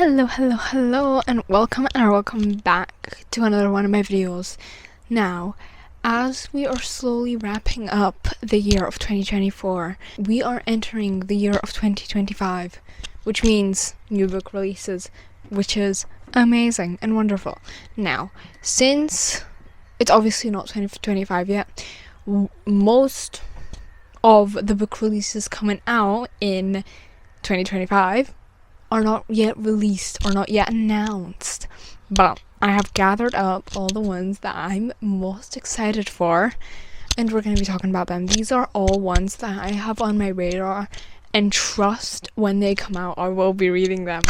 Hello, and welcome back to another one of my videos. Now, as we are slowly wrapping up the year of 2024, we are entering the year of 2025, which means new book releases, which is amazing and wonderful. Now, since it's obviously not 2025 yet, most of the book releases coming out in 2025 are not yet released or not yet announced, but I have gathered up all the ones that I'm most excited for, and we're going to be talking about them. These are all ones that I have on my radar, and trust when they come out I will be reading them.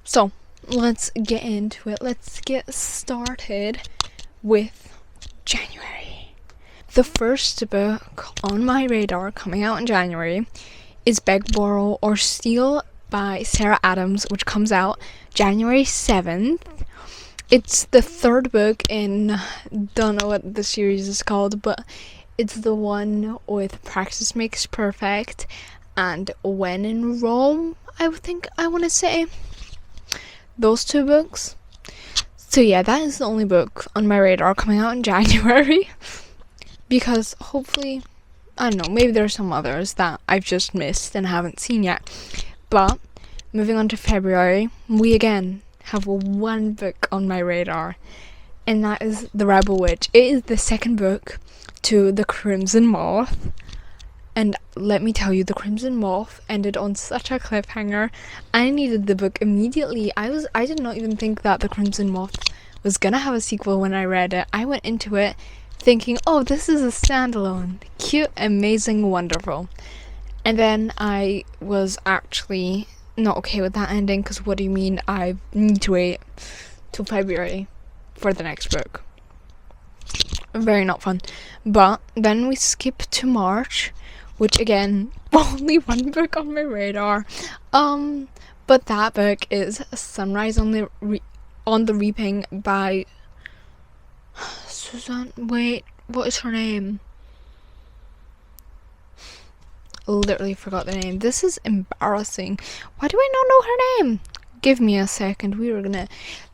So let's get into it. Let's get started with January. The first book on my radar coming out in January is Beg, Borrow, or Steal by Sarah Adams, which comes out January 7th. It's the third book in, don't know what the series is called, but it's the one with Practice Makes Perfect and When in Rome, I want to say. Those two books. So yeah, that is the only book on my radar coming out in January. Because hopefully, I don't know, maybe there's some others that I've just missed and haven't seen yet. But moving on to February, we again have one book on my radar, and that is The Rebel Witch. It is the second book to The Crimson Moth, and let me tell you, The Crimson Moth ended on such a cliffhanger. I needed the book immediately. I did not even think that The Crimson Moth was gonna have a sequel when I read it. I went into it thinking, oh, this is a standalone, cute, amazing, wonderful. And then I was actually not okay with that ending, because what do you mean I need to wait till February for the next book? Very not fun. But then we skip to March, which again, only one book on my radar. But that book is Sunrise on the Reaping by Suzanne. Wait, what is her name? Literally forgot the name. This is embarrassing. Why do I not know her name? Give me a second.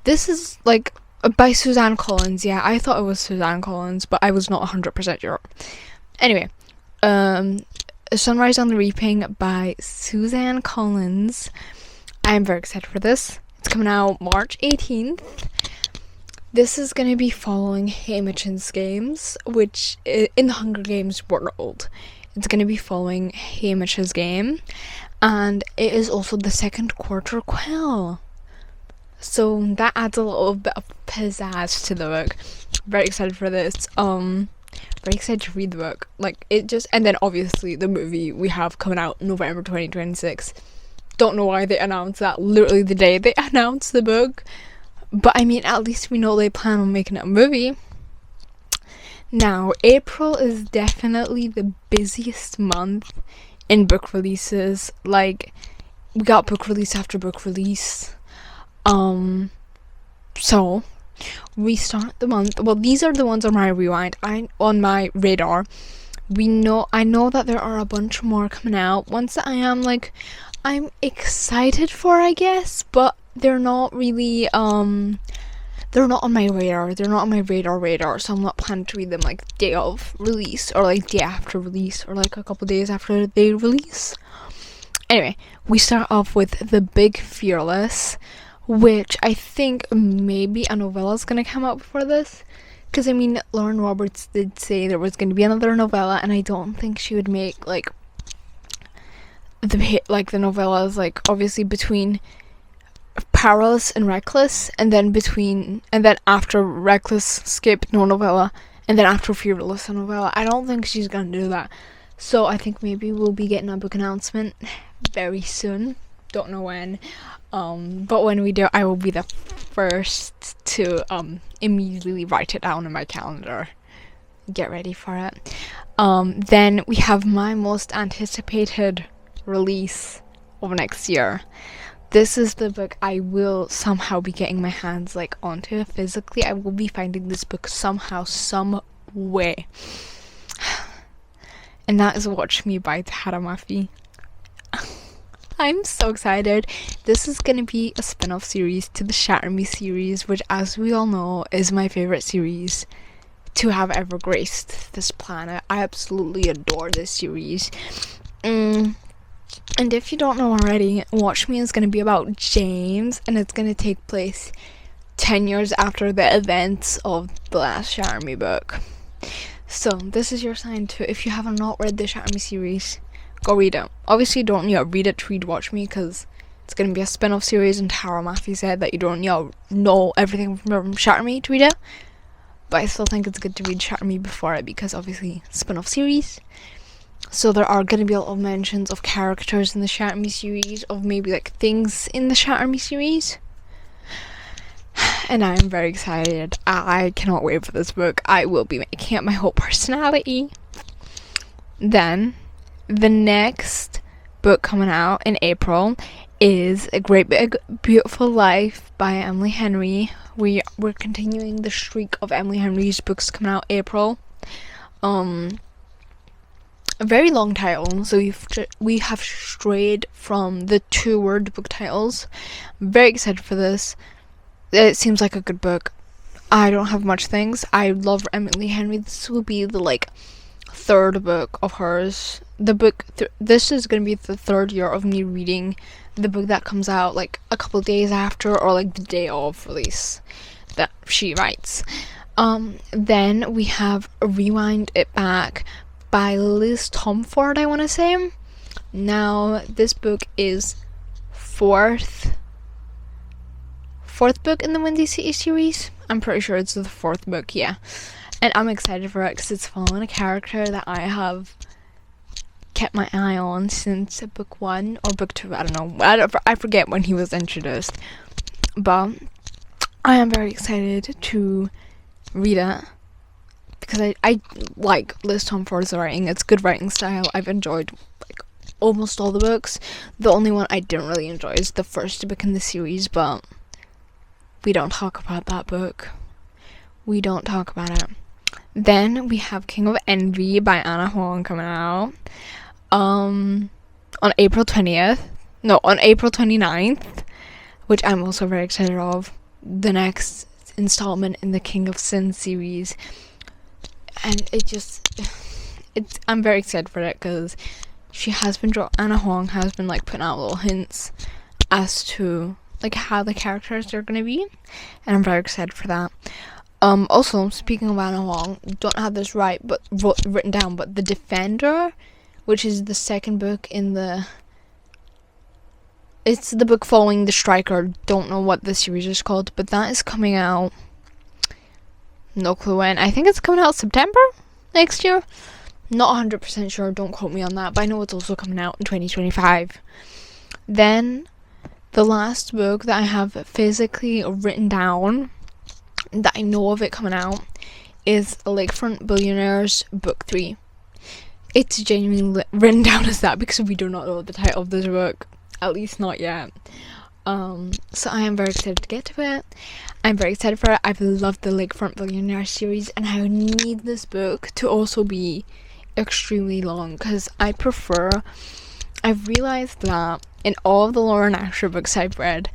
This is like by Suzanne Collins. Yeah, I thought it was Suzanne Collins, but I was not 100% sure. Anyway, Sunrise on the Reaping by Suzanne Collins. I am very excited for this. It's coming out March 18th. This is going to be following Haymitch's Games, which in the Hunger Games world. It's going to be following Haymitch's game, and it is also the second quarter quill. So that adds a little bit of pizzazz to the book. Very excited for this. Very excited to read the book. And then obviously the movie we have coming out November 2026. Don't know why they announced that literally the day they announced the book. But I mean, at least we know they plan on making it a movie. Now, April is definitely the busiest month in book releases. Like, we got book release after book release. So we start the month. Well, these are the ones on my on my radar. I know that there are a bunch more coming out. Ones that I'm excited for, I guess, but they're not really they're not on my radar. They're not on my radar, so I'm not planning to read them like day of release or like day after release or like a couple days after they release. Anyway, we start off with The Big Fearless, which I think maybe a novella is going to come out before this. Because, I mean, Lauren Roberts did say there was going to be another novella, and I don't think she would make the novellas, like, obviously between Perilous and Reckless, and then after Reckless skip no novella, and then after Fearless a novella. I don't think she's gonna do that, so I think maybe we'll be getting a book announcement very soon. Don't know when, but when we do, I will be the first to immediately write it down in my calendar. Get ready for it. Then we have my most anticipated release of next year. This is the book I will somehow be getting my hands onto physically. I will be finding this book somehow, some way. And that is Watch Me by Tara Mafi. I'm so excited. This is gonna be a spin-off series to the Shatter Me series, which, as we all know, is my favorite series to have ever graced this planet. I absolutely adore this series. And if you don't know already, Watch Me is gonna be about James, and it's gonna take place 10 years after the events of the last Shatter Me book. So this is your sign to, if you have not read the Shatter Me series, go read it. Obviously don't read it to read Watch Me, because it's going to be a spin-off series, and Tara Maffey said that you don't know everything from Shatter Me to read it. But I still think it's good to read Shatter Me before it, because obviously spin-off series. So there are going to be a lot of mentions of characters in the Shatter Me series, of maybe like things in the Shatter Me series. And I'm very excited. I cannot wait for this book. I will be making it my whole personality. Then, the next book coming out in April is A Great Big Beautiful Life by Emily Henry. We're continuing the streak of Emily Henry's books coming out April. A very long title, so we have strayed from the 2-word book titles. I'm very excited for this. It seems like a good book. I don't have much things. I love Emily Henry. This will be the 3rd book of hers. This is going to be the 3rd year of me reading the book that comes out a couple days after, or the day of release that she writes. Then we have Rewind It Back by Liz Tomford, I want to say. Now, this book is fourth book in the Windy City series. I'm pretty sure it's the 4th book, yeah. And I'm excited for it because it's following a character that I have kept my eye on since book 1 or book 2. I don't know. I forget when he was introduced. But I am very excited to read it because I like Liz Tomford's writing. It's good writing style. I've enjoyed almost all the books. The only one I didn't really enjoy is the 1st book in the series, but we don't talk about that book. We don't talk about it. Then we have King of Envy by Anna Huang coming out on April 29th, which I'm also very excited of. The next installment in the King of Sin series. And I'm very excited for it because Anna Huang has been putting out little hints as to how the characters are gonna be, and I'm very excited for that. Also, speaking of Anna Huang, don't have this right, but written down, but The Defender, which is the 2nd book it's the book following The Striker. Don't know what the series is called, but that is coming out. No clue when. I think it's coming out September next year. Not 100% sure. Don't quote me on that, but I know it's also coming out in 2025. Then the last book that I have physically written down, that I know of it coming out, is Lakefront Billionaires Book 3. It's genuinely written down as that because we do not know the title of this book, at least not yet. So I am very excited to get to it. I'm very excited for it. I've loved the Lakefront Billionaires series, and I need this book to also be extremely long because I've realized that in all of the Lauren Asher books I've read,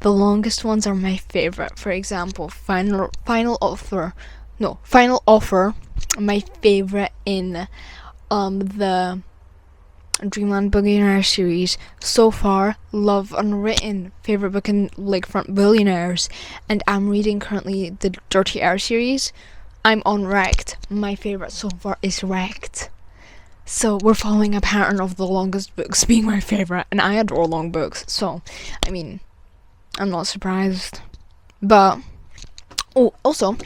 the longest ones are my favorite. For example, Final Offer, my favorite in the Dreamland Billionaire series so far. Love Unwritten, favorite book in Lakefront Billionaires, and I'm reading currently the Dirty Air series. I'm on Wrecked. My favorite so far is Wrecked. So we're following a pattern of the longest books being my favorite, and I adore long books, so I mean, I'm not surprised. But also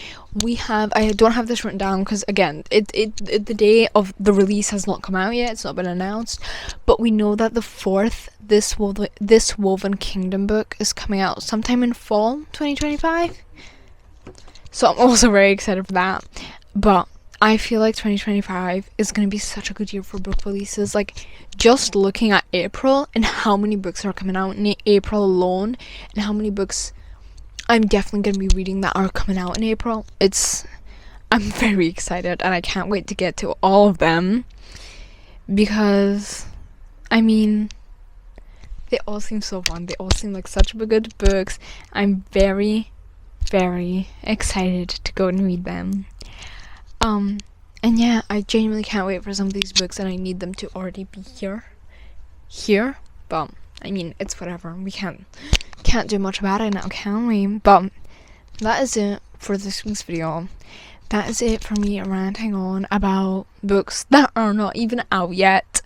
I don't have this written down because again, the day of the release has not come out yet. It's not been announced, but we know that the 4th This Woven Kingdom book is coming out sometime in fall 2025. So I'm also very excited for that. But I feel like 2025 is going to be such a good year for book releases. Just looking at April and how many books are coming out in April alone, and how many books I'm definitely going to be reading that are coming out in April. I'm very excited, and I can't wait to get to all of them, because, I mean, they all seem so fun. They all seem like such good books. I'm very, very excited to go and read them. And yeah, I genuinely can't wait for some of these books, and I need them to already be here. But I mean, it's whatever. We can't do much about it now, can we? But that is it for this week's video. That is it for me ranting on about books that are not even out yet.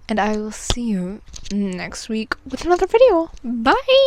And I will see you next week with another video. Bye!